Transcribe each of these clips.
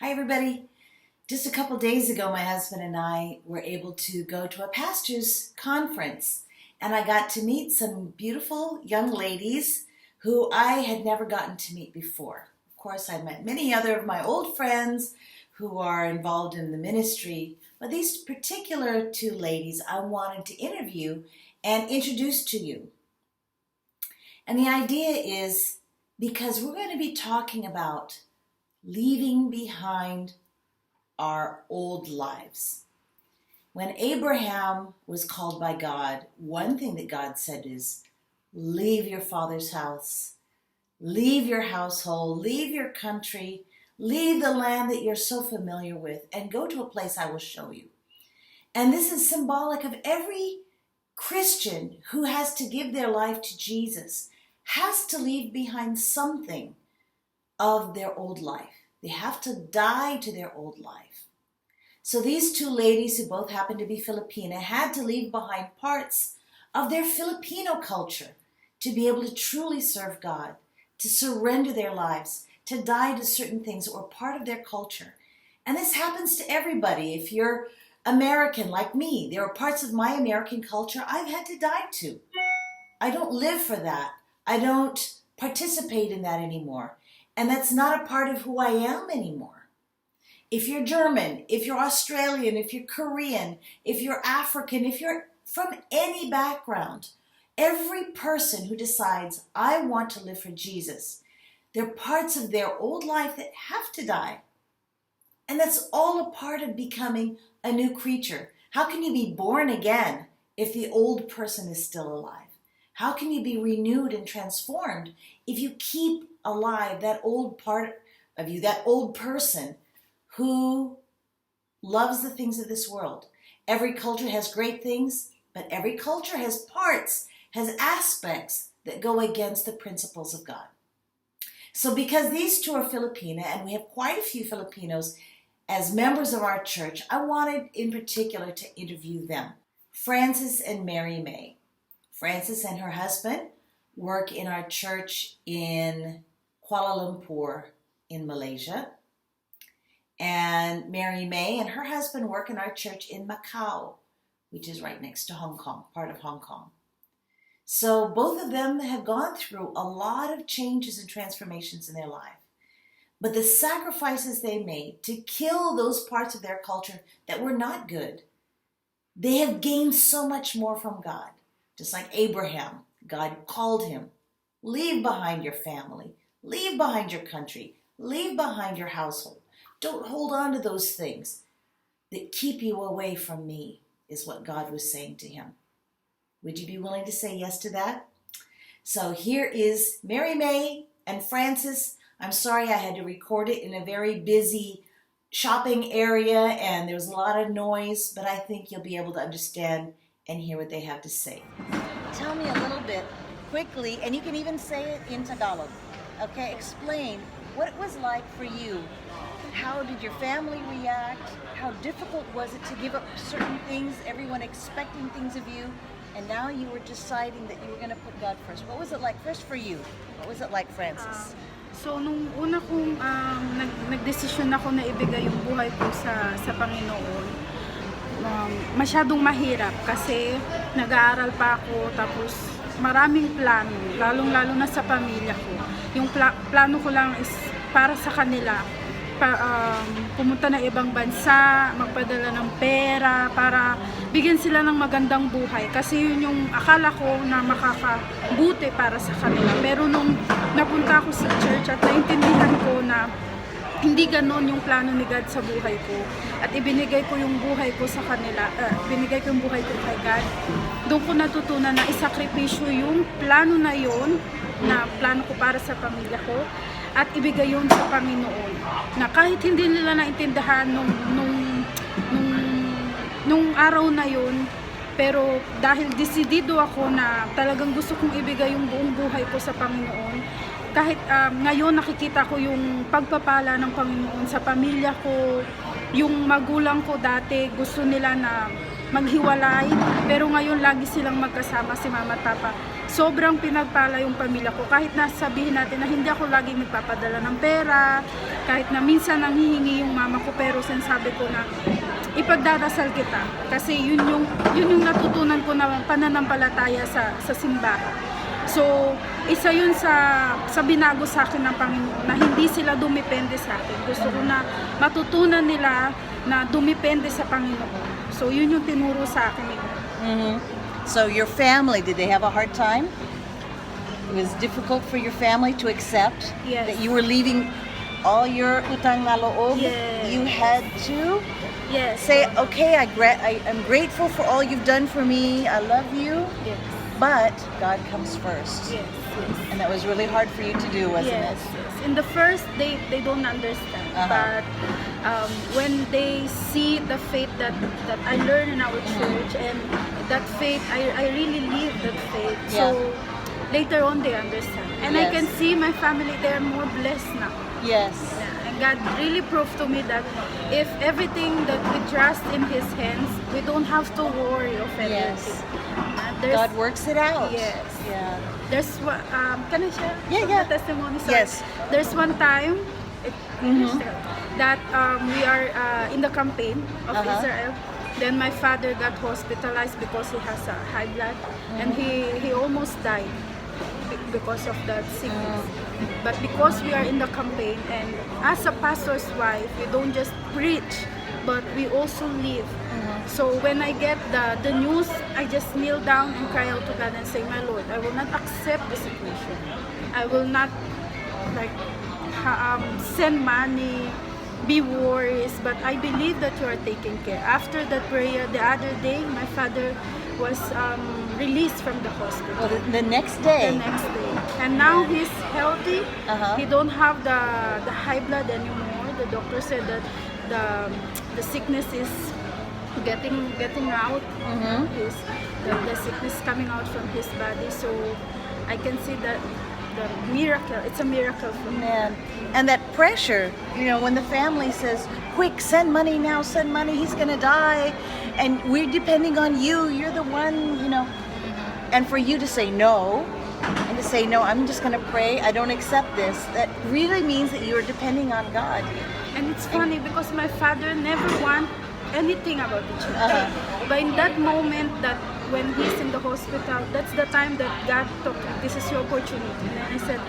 Hi, everybody. Just a couple days ago, my husband and I were able to go to a pastor's conference, and I got to meet some beautiful young ladies who I had never gotten to meet before. Of course, I met many other of my old friends who are involved in the ministry, but these particular two ladies I wanted to interview and introduce to you. And the idea is because we're going to be talking about leaving behind our old lives. When Abraham was called by God, one thing that God said is, leave your father's house, leave your household, leave your country, leave the land that you're so familiar with, and go to a place I will show you. And this is symbolic of every Christian who has to give their life to Jesus, has to leave behind something of their old life. They have to die to their old life. So these two ladies, who both happen to be Filipina, had to leave behind parts of their Filipino culture to be able to truly serve God, to surrender their lives, to die to certain things that were part of their culture. And this happens to everybody. If you're American like me, there are parts of my American culture I've had to die to. I don't live for that. I don't participate in that anymore. And that's not a part of who I am anymore. If you're German, if you're Australian, if you're Korean, if you're African, if you're from any background, every person who decides, I want to live for Jesus, there are parts of their old life that have to die. And that's all a part of becoming a new creature. How can you be born again if the old person is still alive? How can you be renewed and transformed if you keep alive that old part of you, that old person who loves the things of this world? Every culture has great things, but every culture has parts, has aspects that go against the principles of God. So because these two are Filipina, and we have quite a few Filipinos as members of our church, I wanted in particular to interview them. Frances and Mary May. Frances and her husband work in our church in Kuala Lumpur in Malaysia. And Mary May and her husband work in our church in Macau, which is right next to Hong Kong, part of Hong Kong. So both of them have gone through a lot of changes and transformations in their life. But the sacrifices they made to kill those parts of their culture that were not good, they have gained so much more from God. Just like Abraham, God called him, leave behind your family, leave behind your country, leave behind your household. Don't hold on to those things that keep you away from me, is what God was saying to him. Would you be willing to say yes to that? So here is Mary May and Frances. I'm sorry I had to record it in a very busy shopping area and there was a lot of noise, but I think you'll be able to understand and hear what they have to say. Tell me a little bit quickly, and you can even say it in Tagalog, okay? Explain what it was like for you. How did your family react? How difficult was it to give up certain things, everyone expecting things of you, and now you were deciding that you were going to put God first? What was it like first for you? What was it like, Frances? So nung una kong nagdesisyon ako na ibigay yung buhay ko sa Panginoon, masyadong mahirap kasi nag-aaral pa ako, tapos maraming plano, lalong-lalo na sa pamilya ko. Yung plano ko lang is para sa kanila, pumunta na ibang bansa, magpadala ng pera para bigyan sila ng magandang buhay, kasi yun yung akala ko na makakabuti para sa kanila. Pero nung napunta ako sa church at naintindihan ko na hindi ganon yung plano ni God sa buhay ko, at ibinigay ko yung buhay ko sa kanila, binigay ko yung buhay ko kay God, doon ko natutunan na isakripisyo yung plano na yun, na plano ko para sa pamilya ko, at ibigay yun sa Panginoon. Na kahit hindi nila naintindihan nung araw na yun, pero dahil desidido ako na talagang gusto kong ibigay yung buong buhay ko sa Panginoon, kahit ngayon nakikita ko yung pagpapala ng Panginoon sa pamilya ko. Yung magulang ko dati gusto nila na maghiwalay, pero ngayon lagi silang magkasama, si mama at papa. sobrang pinagpala yung pamilya ko. Kahit na sabihin natin na hindi ako laging nagpapadala ng pera, kahit na minsan nanghihingi yung mama ko, pero sinasabi ko na ipagdadasal kita. Kasi yun yung natutunan ko na pananampalataya sa simbahan. So, isa yun sa binago sa akin ng Panginoon, na hindi sila dumipende sa akin. Gusto ko na matutunan nila na dumipende sa Panginoon. So, yun yung tinuro sa akin. Mm-hmm. So your family, did they have a hard time? It was difficult for your family to accept Yes. that you were leaving all your utang na loob? Yes. You had to Yes. say, okay, I'm grateful for all you've done for me. I love you. Yes. But God comes first. Yes. Yes. And that was really hard for you to do, wasn't Yes, it? yes. In the first, they don't understand. Uh-huh. But when they see the faith that I learned in our church, and that faith, I really live that faith. Yeah. So later on, they understand. And I Yes. can see my family, they're more blessed now. Yes. Yeah, and God really proved to me that if everything that we trust in His hands, we don't have to worry of anything. Yes. There's- God works it out. Yes. Yeah. There's can I share Yeah, yeah. the testimony? Sorry. Yes. There's one time Mhm. that we are in the campaign of Uh-huh. Israel. Then my father got hospitalized because he has a high blood, and he almost died because of that sickness. But because we are in the campaign, and as a pastor's wife, we don't just preach, but we also live. So when I get the news, I just kneel down and cry out to God and say, my Lord, I will not accept the situation. I will not like send money, be worries, but I believe that you are taking care. After that prayer, the other day, my father was released from the hospital. Well, the next day. The next day, and now he's healthy. Uh-huh. He don't have the high blood anymore. The doctor said that the sickness is getting out. The sickness coming out from his body. So I can see that the miracle. It's a miracle for me. Man. And that pressure, when the family says, quick, send money now, send money, he's gonna die, and we're depending on you, you're the one, and for you to say no, and to say, no, I'm just gonna pray, I don't accept this, that really means that you're depending on God. And it's funny because my father never want anything about the church. Uh-huh. But in that moment, that when he's in the hospital, that's the time that God told me, this is your opportunity. And then I said,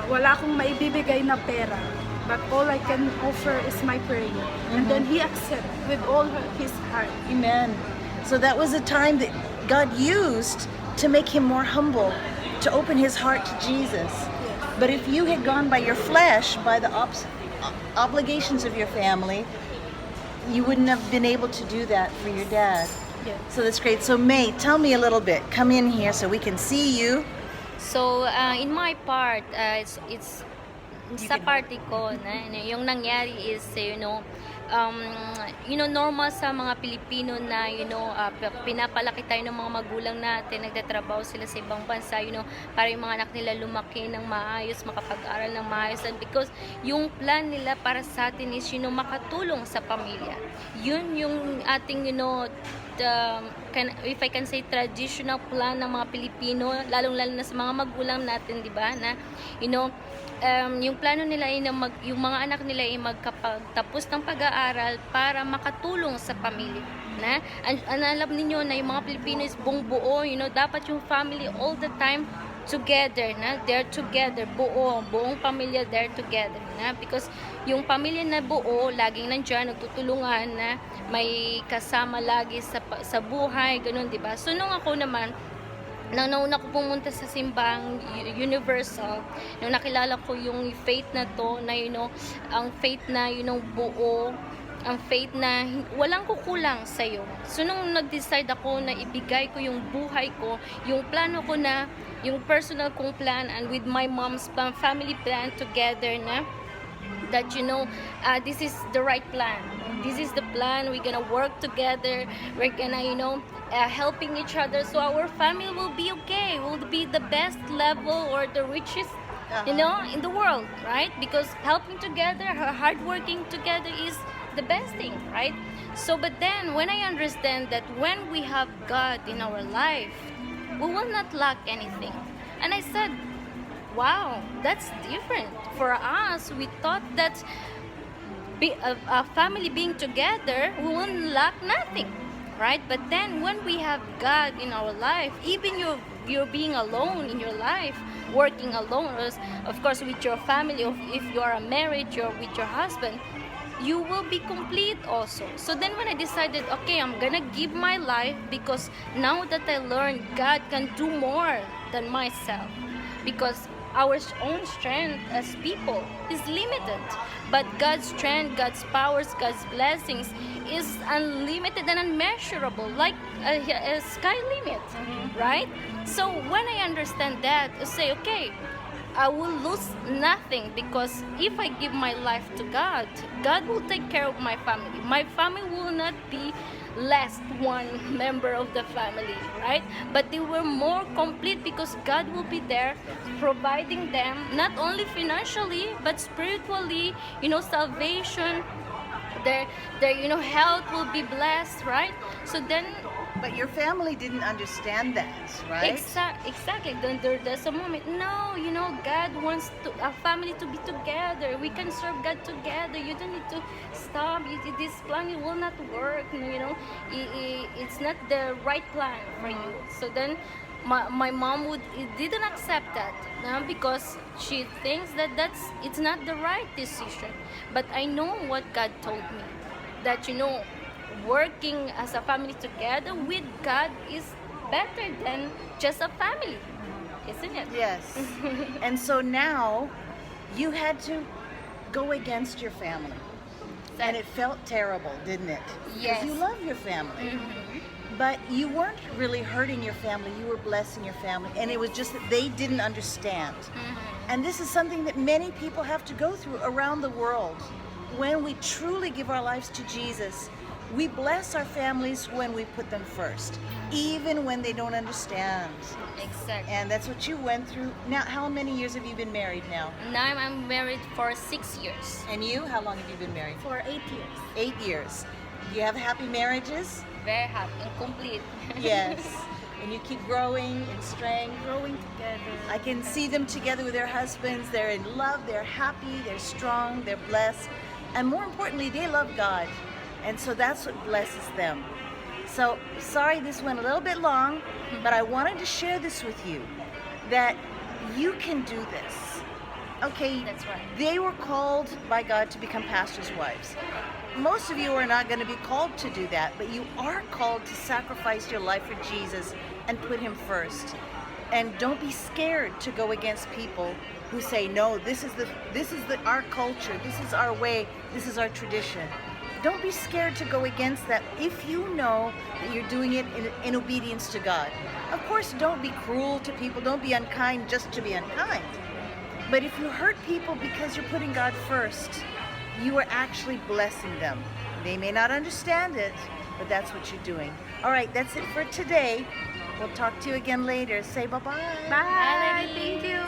wala akong maibibigay na pera, but all I can offer is my prayer. And then he accepted with all his heart. Amen. So that was a time that God used to make him more humble, to open his heart to Jesus. But if you had gone by your flesh, by the obligations of your family, you wouldn't have been able to do that for your dad. Yes. So that's great. So May, tell me a little bit. Come in here so we can see you. So, in my part, it's sa can party ko na yung nangyari is normal sa mga Pilipino na pinapalaki tayo ng mga magulang natin, nagtatrabaho sila sa ibang bansa, para yung mga anak nila lumaki ng maayos, makapag-aral ng maayos, and because yung plan nila para sa atin is makatulong sa pamilya. Yun yung ating if I can say traditional plan ng mga Pilipino, lalong-lalo na sa mga magulang natin, di ba, na yung plano nila ay yung mga anak nila ay magkapagtapos ng pag-aaral para makatulong sa pamilya. Alam niyo na yung mga Pilipino is buong buo, dapat yung family all the time together, they're together, buong pamilya, they're together, because yung pamilya na buo, laging nandiyan, nagtutulungan, may kasama lagi sa buhay, ganun, di ba? So nung ako naman, nang nauna ko pumunta sa simbang universal, nung nakilala ko yung faith na to, na ang faith na buo, ang faith na walang kukulang sa'yo. So nung nag-decide ako na ibigay ko yung buhay ko, yung plano ko na, yung personal kong plan, and with my mom's plan, family plan together, that this is the right plan. This is the plan. We're gonna work together. We're gonna helping each other, so our family will be okay. Will be the best level or the richest in the world, right? Because helping together, hard working together is the best thing, right? So, but then when I understand that when we have God in our life, we will not lack anything. And I said, wow, that's different. For us, we thought that a family being together, we won't lack nothing, right? But then when we have God in our life, even you're being alone in your life, working alone, or of course with your family, or if you are married, you're with your husband, you will be complete also. So then when I decided, okay, I'm gonna give my life, because now that I learned God can do more than myself, because our own strength as people is limited, but God's strength, God's powers, God's blessings is unlimited and unmeasurable, like a sky limit, right? So when I understand that, I say, okay, I will lose nothing, because if I give my life to God, God will take care of my family. My family will not be less one member of the family, right? But they were more complete, because God will be there providing them not only financially but spiritually, salvation, their health will be blessed, right? So then But your family didn't understand that, right? Exactly. Then there's a moment. No, God wants a family to be together. We can serve God together. You don't need to stop. This plan it will not work. It's not the right plan for you. So then, my mom didn't accept that, because she thinks that it's not the right decision. But I know what God told me, that working as a family together with God is better than just a family, isn't it? Yes. And so now you had to go against your family. And it felt terrible, didn't it? Yes. Because you love your family. But you weren't really hurting your family, you were blessing your family. And it was just that they didn't understand. And this is something that many people have to go through around the world. When we truly give our lives to Jesus, we bless our families when we put them first, even when they don't understand. Exactly. And that's what you went through. Now, how many years have you been married now? Now I'm married for 6 years. And you, how long have you been married? For 8 years. 8 years. Do you have happy marriages? Very happy and complete. Yes. And you keep growing in strength. Growing together. I can see them together with their husbands. They're in love, they're happy, they're strong, they're blessed. And more importantly, they love God. And so that's what blesses them. So, sorry this went a little bit long, but I wanted to share this with you, that you can do this. Okay, That's right. they were called by God to become pastors' wives. Most of you are not going to be called to do that, but you are called to sacrifice your life for Jesus and put Him first. And don't be scared to go against people who say, no, this is our culture, this is our way, this is our tradition. Don't be scared to go against that if you know that you're doing it in obedience to God. Of course, don't be cruel to people, don't be unkind just to be unkind. But if you hurt people because you're putting God first, you are actually blessing them. They may not understand it, but that's what you're doing. All right, that's it for today. We'll talk to you again later. Say bye-bye. Bye. Thank you.